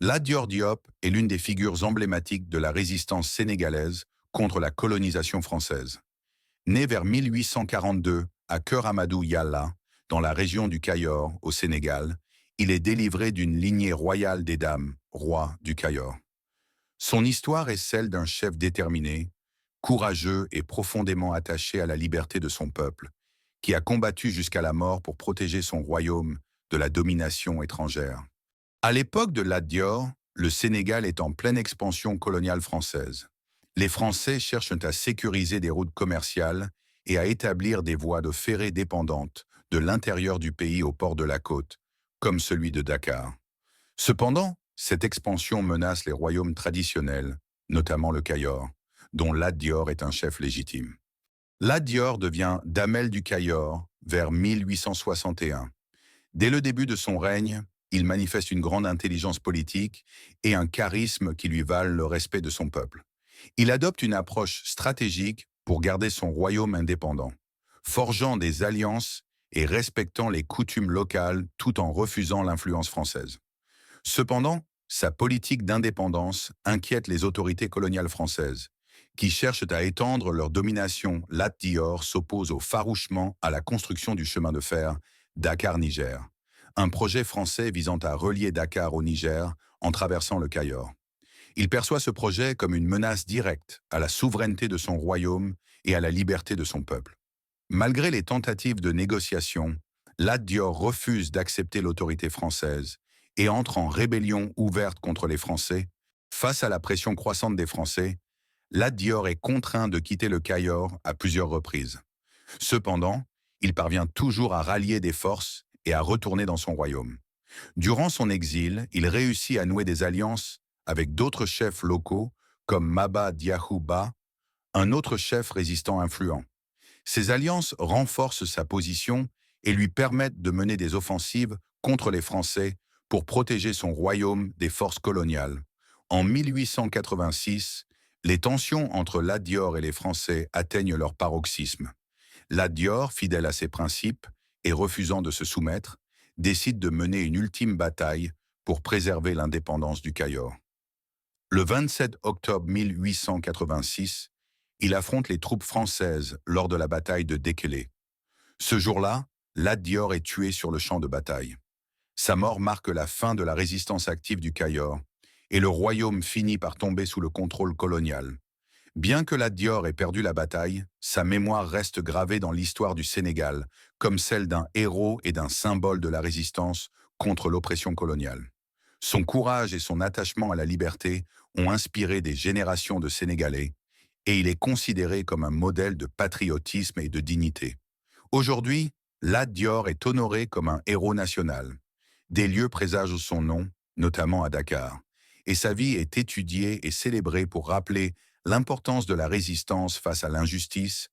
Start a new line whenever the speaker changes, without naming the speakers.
Lat Dior Diop est l'une des figures emblématiques de la résistance sénégalaise contre la colonisation française. Né vers 1842 à Kër Amadou Yalla, dans la région du Cayor, au Sénégal, il est délivré d'une lignée royale des dames, rois du Cayor. Son histoire est celle d'un chef déterminé, courageux et profondément attaché à la liberté de son peuple, qui a combattu jusqu'à la mort pour protéger son royaume de la domination étrangère. À l'époque de Lat Dior, le Sénégal est en pleine expansion coloniale française. Les Français cherchent à sécuriser des routes commerciales et à établir des voies de ferrée dépendantes de l'intérieur du pays au port de la côte, comme celui de Dakar. Cependant, cette expansion menace les royaumes traditionnels, notamment le Cayor, dont Lat Dior est un chef légitime. Lat Dior devient Damel du Cayor vers 1861. Dès le début de son règne, il manifeste une grande intelligence politique et un charisme qui lui valent le respect de son peuple. Il adopte une approche stratégique pour garder son royaume indépendant, forgeant des alliances et respectant les coutumes locales tout en refusant l'influence française. Cependant, sa politique d'indépendance inquiète les autorités coloniales françaises, qui cherchent à étendre leur domination. Lat Dior s'oppose farouchement à la construction du chemin de fer Dakar-Niger, un projet français visant à relier Dakar au Niger en traversant le Cayor. Il perçoit ce projet comme une menace directe à la souveraineté de son royaume et à la liberté de son peuple. Malgré les tentatives de négociation, Lat Dior refuse d'accepter l'autorité française et entre en rébellion ouverte contre les Français. Face à la pression croissante des Français, Lat Dior est contraint de quitter le Cayor à plusieurs reprises. Cependant, il parvient toujours à rallier des forces et à retourner dans son royaume. Durant son exil, il réussit à nouer des alliances avec d'autres chefs locaux comme Maba Diakhou Ba, un autre chef résistant influent. Ces alliances renforcent sa position et lui permettent de mener des offensives contre les Français pour protéger son royaume des forces coloniales. En 1886, les tensions entre Lat Dior et les Français atteignent leur paroxysme. Lat Dior, fidèle à ses principes et refusant de se soumettre, décide de mener une ultime bataille pour préserver l'indépendance du Cayor. Le 27 octobre 1886, il affronte les troupes françaises lors de la bataille de Dekele. Ce jour-là, Lat Dior est tué sur le champ de bataille. Sa mort marque la fin de la résistance active du Cayor et le royaume finit par tomber sous le contrôle colonial. Bien que Lat Dior ait perdu la bataille, sa mémoire reste gravée dans l'histoire du Sénégal comme celle d'un héros et d'un symbole de la résistance contre l'oppression coloniale. Son courage et son attachement à la liberté ont inspiré des générations de Sénégalais et il est considéré comme un modèle de patriotisme et de dignité. Aujourd'hui, Lat Dior est honoré comme un héros national. Des lieux présagent son nom, notamment à Dakar, et sa vie est étudiée et célébrée pour rappeler l'importance de la résistance face à l'injustice,